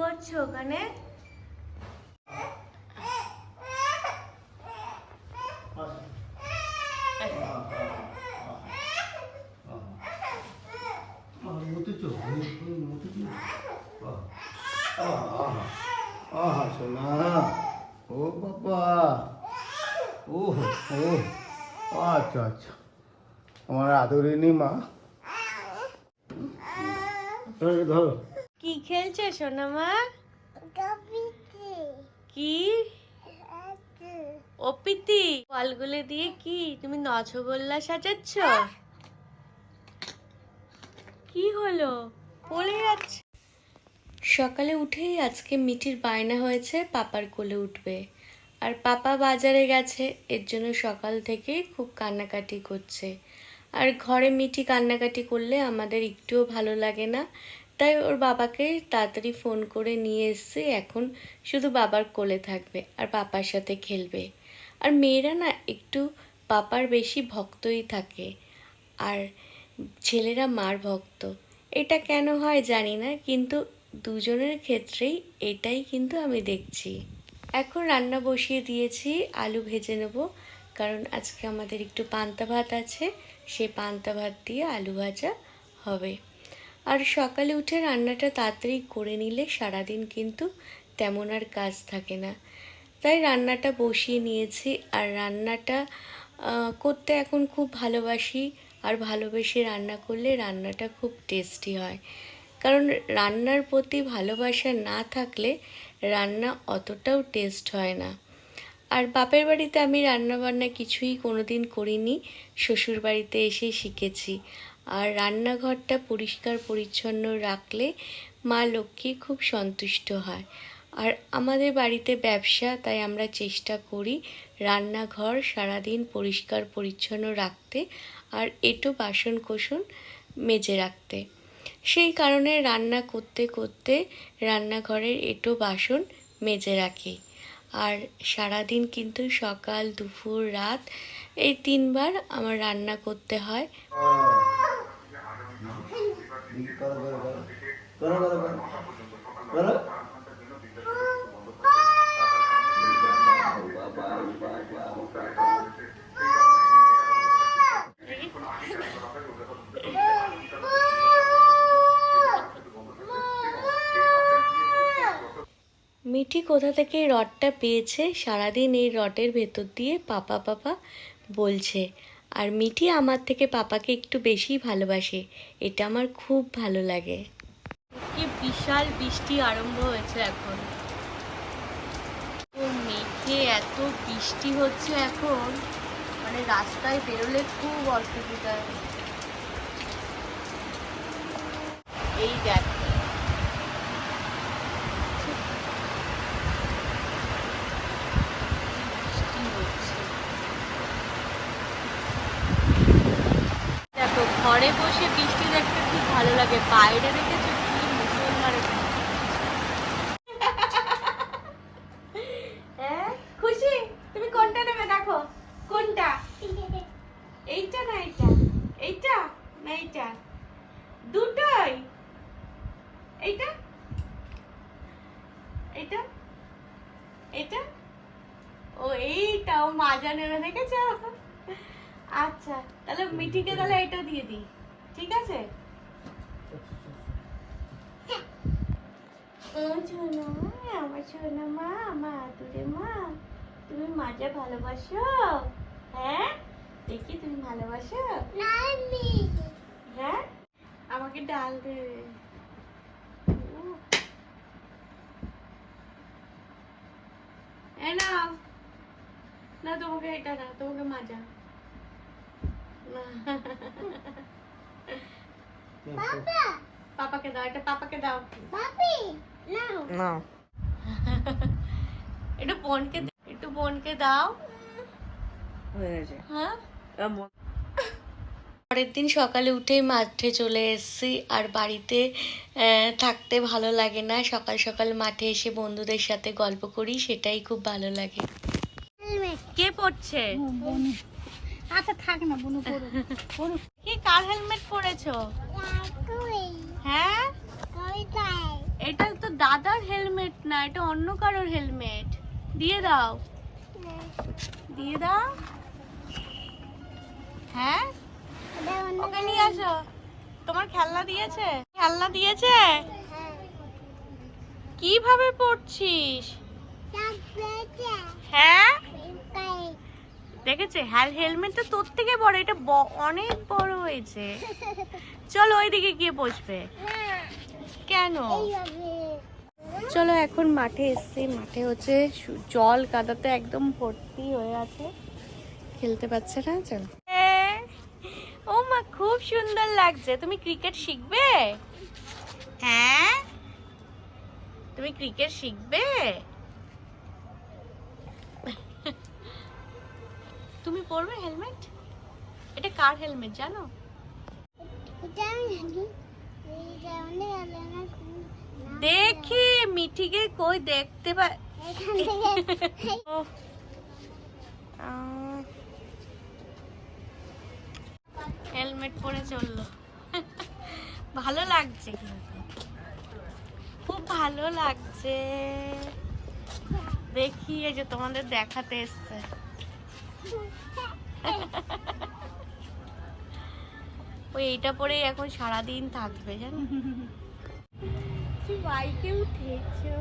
করছো ওখানে? সোনা ও বাবা ও ও আচ্ছা আচ্ছা আমার আদরিনী মা ধরো। কি খেলছো সোনামা? কি অপিতি? ফলগুলো দিয়ে কি তুমি রসগোল্লা সাজাচ্ছ? কি হলো, পড়ে যাচ্ছে? সকালে উঠেই আজকে মিঠির বায়না হয়েছে পাপার কোলে উঠবে, আর পাপা বাজারে গেছে, এর জন্য সকাল থেকে খুব কান্নাকাটি করছে। আর ঘরে মিঠি কান্নাকাটি করলে আমাদের একটুও ভালো লাগে না, তাই ওর বাবাকে তাড়াতাড়ি ফোন করে নিয়ে এসছে। এখন শুধু বাবার কোলে থাকবে আর পাপার সাথে খেলবে। আর মেয়েরা না একটু পাপার বেশি ভক্তই থাকে, আর ছেলেরা মার ভক্ত। এটা কেন হয় জানি না, কিন্তু দুজনের ক্ষেত্রেই এটাই কিন্তু আমি দেখছি। এখন রান্না বসিয়ে দিয়েছি, আলু ভেজে নেব, কারণ আজকে আমাদের একটু পান্তা ভাত আছে, সেই পান্তা ভাত দিয়ে আলু ভাজা হবে। আর সকালে উঠে রান্নাটা তাড়াতাড়ি করে নিলে সারাদিন কিন্তু তেমন আর কাজ থাকে না, তাই রান্নাটা বসিয়ে নিয়েছি। আর রান্নাটা করতে এখন খুব ভালোবাসি, আর ভালোবেসে রান্না করলে রান্নাটা খুব টেস্টি হয়। কারণ রান্নার প্রতি ভালোবাসা না থাকলে রান্না অতটাও টেস্ট হয় না। আর বাপের বাড়িতে আমি রান্নাবান্না কিছুই কোনোদিন করিনি, শ্বশুর বাড়িতে এসে শিখেছি। আর রান্নাঘরটা পরিষ্কার পরিচ্ছন্ন রাখলে মা লক্ষ্মী খুব সন্তুষ্ট হয়। আর আমাদের বাড়িতে ব্যবসা, তাই আমরা চেষ্টা করি রান্নাঘর সারাদিন পরিষ্কার পরিচ্ছন্ন রাখতে, আর এঁটো বাসন কোসন মেজে রাখতে। সেই কারণে রান্না করতে করতে রান্নাঘরের এঁটো বাসন মেজে রাখি। আর সারাদিন কিন্তু সকাল দুপুর রাত এই 3 বার আমার রান্না করতে হয়। মিঠি কোথা থেকে এই রডটা পেয়েছে, সারাদিন এই রডের ভেতর দিয়ে পাপা পাপা বলছে। আর মিঠি আমার থেকে পাপাকে একটু বেশি ভালোবাসে, এটা আমার খুব ভালো লাগে। কি বিশাল বৃষ্টি আরম্ভ হয়েছে এখন, তো মেঘে এত বৃষ্টি হচ্ছে এখন, মানে রাস্তায় বেরোলে খুব অসুবিধা। এই দেখ, দেখো ঘরে বসে বৃষ্টি দেখতে খুব ভালো লাগে, বাইরে দেখেছো কি মুসলধারে। হ্যাঁ খুশি? তুমি কোনটা নেবে দেখো, কোনটা? এইটা না এইটা? এইটা না এইটা? দুটোই? এইটা এইটা এটা? ও এইটা, ও মাজা নেবে দেখেছো? আচ্ছা তাহলে মিঠিকে তাহলে এটা দিয়ে দিই, ঠিক আছে? আমার সোনা মা, আমার আদুরে মা, তুমি মাজা ভালোবাসো? হ্যাঁ দেখি তুমি ভালোবাসো? হ্যাঁ আমাকে ডাল দে। না না তোমাকে এটা না, তোমাকে মাজা। পাপাকে দাও, এটা পাপাকে দাও। না একটু বোনকে দাও। হয়ে গেছে। হ্যাঁ পরের দিন সকালে উঠেই মাঠে চলে এসেছি। আর বাড়িতে থাকতে ভালো লাগে না, সকাল সকাল মাঠে এসে বন্ধুদের সাথে গল্প করি, সেটাই খুব ভালো লাগে। কে পড়ছে? আচ্ছা থাক না, বুনু পড়ো। কি কার হেলমেট পরেছো? হ্যাঁ এটা তো দাদার হেলমেট না, এটা অন্য কারোর হেলমেট। দিয়ে দাও, দিয়ে দাও। হ্যাঁ, ওকে নিয়ে আসো। তোমার খেলনা দিয়েছে? খেলনা দিয়েছে? কিভাবে পড়ছিস? হ্যাঁ, দেখেছে? হেলমেটটা তোর থেকে বড়, এটা অনেক বড় হয়েছে। চলো ওইদিকে গিয়ে বসবে। কেন? চলো এখন মাঠে এসছি। মাঠে হচ্ছে জল কাদাতে একদম ভর্তি হয়ে আছে, খেলতে পারছে না। চলো। ও মা, খুব সুন্দর লাগছে। তুমি ক্রিকেট শিখবে? হ্যাঁ, তুমি ক্রিকেট শিখবে? তুমি পরবে হেলমেট? এটা কার হেলমেট জানো? দেখি মিঠিকে কই দেখতে পাই। হেলমেট পরে চললো। ভালো লাগছে কিন্তু, খুব ভালো লাগছে। দেখি এই যে তোমাদের দেখাতে এসছে। ওই এইটা পরেই এখন সারাদিন থাকবে জানো। বাইকে উঠেছো?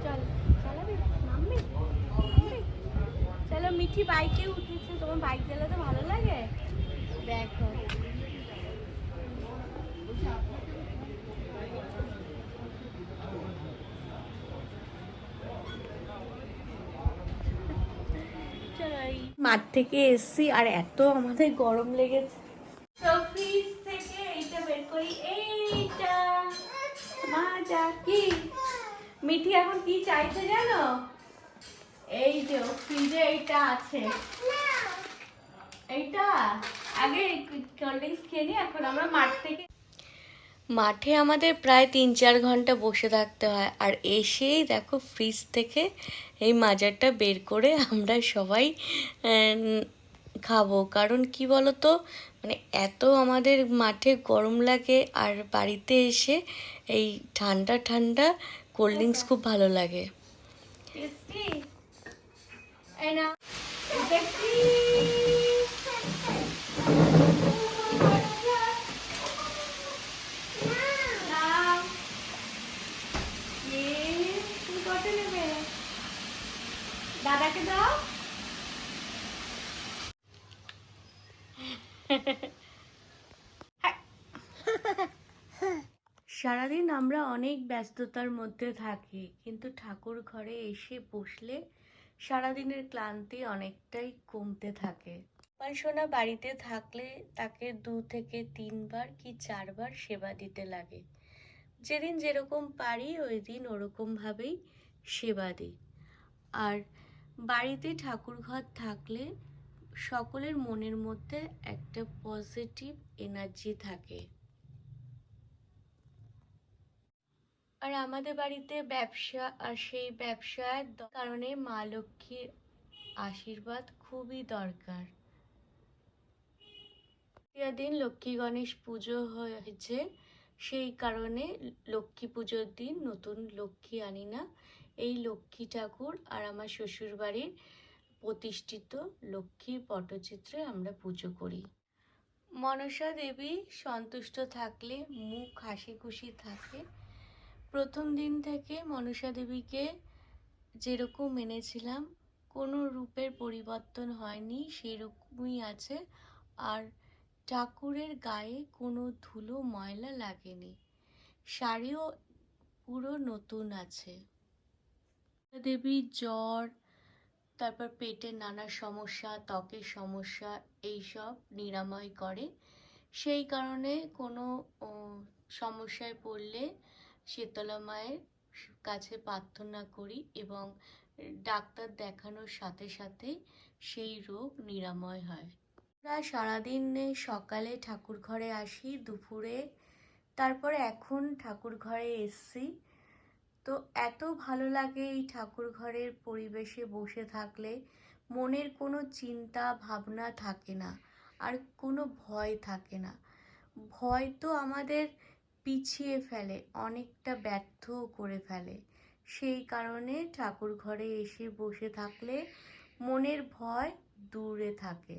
চল, চালাবি? নামবি? চলো, মিঠি বাইকে উঠেছে। তোমার বাইক চালাতে ভালো লাগে? দেখো, মাঠ থেকে এসছি আর এত আমাদের গরম লেগেছে। তো ফ্রিজ থেকে এইটা বের করি। এইটা মাজা। কি মিঠি এখন কি চাইছে জানো? এই যে ফ্রিজে এইটা আছে, এইটা আগে কোল্ড ড্রিঙ্কস খেয়ে নি। এখন আমরা মাঠে আমাদের প্রায় 3-4 ঘন্টা বসে থাকতে হয়, আর এসেই দেখো ফ্রিজ থেকে এই মাজারটা বের করে আমরা সবাই খাবো। কারণ কি বলতো, মানে এত আমাদের মাঠে গরম লাগে, আর বাড়িতে এসে এই ঠান্ডা ঠান্ডা কোল্ড ড্রিঙ্কস খুব ভালো লাগে। দাদাকে দাও। সারাদিন আমরা অনেক ব্যস্ততার মধ্যে থাকি, কিন্তু ঠাকুর ঘরে এসে বসলে সারাদিনের ক্লান্তি অনেকটাই কমতে থাকে। আমার সোনা বাড়িতে থাকলে তাকে 2 থেকে 3 বার কি 4 বার সেবা দিতে লাগে। যেদিন যেরকম পারি ওই দিন ওরকম ভাবেই সেবা দিই। আর বাড়িতে ঠাকুর ঘর থাকলে সকলের মনের মধ্যে একটা পজিটিভ এনার্জি থাকে। আর আমাদের বাড়িতে ব্যবসা, আর সেই ব্যবসার কারণে মা লক্ষ্মীর আশীর্বাদ খুবই দরকার। দিন লক্ষ্মী গণেশ পুজো হয়েছে, সেই কারণে লক্ষ্মী পুজোর দিন নতুন লক্ষ্মী আনি না। এই লক্ষ্মী ঠাকুর আর আমার শ্বশুর বাড়ির প্রতিষ্ঠিত লক্ষ্মীর পটচিত্রে আমরা পুজো করি। মনসা দেবী সন্তুষ্ট থাকলে মুখ হাসি খুশি থাকে। প্রথম দিন থেকে মনসা দেবীকে যেরকম মেনেছিলাম, কোনো রূপের পরিবর্তন হয়নি, সেরকমই আছে। আর ঠাকুরের গায়ে কোনো ধুলো ময়লা লাগেনি, শাড়িও পুরো নতুন আছে। দেবী জ্বর, তারপর পেটের নানা সমস্যা, ত্বকের সমস্যা এইসব নিরাময় করে। সেই কারণে কোনো সমস্যায় পড়লে শীতলা মায়ের কাছে প্রার্থনা করি এবং ডাক্তার দেখানোর সাথে সাথেই সেই রোগ নিরাময় হয়। আমরা সারাদিনে সকালে ঠাকুর ঘরে আসি, দুপুরে, তারপরে এখন ঠাকুর ঘরে এসছি। তো এত ভালো লাগে এই ঠাকুর ঘরের পরিবেশে বসে থাকলে। মনের কোনো চিন্তা ভাবনা থাকে না, আর কোনো ভয় থাকে না। ভয় তো আমাদের পিছিয়ে ফেলে, অনেকটা ব্যর্থও করে ফেলে। সেই কারণে ঠাকুর ঘরে এসে বসে থাকলে মনের ভয় দূরে থাকে।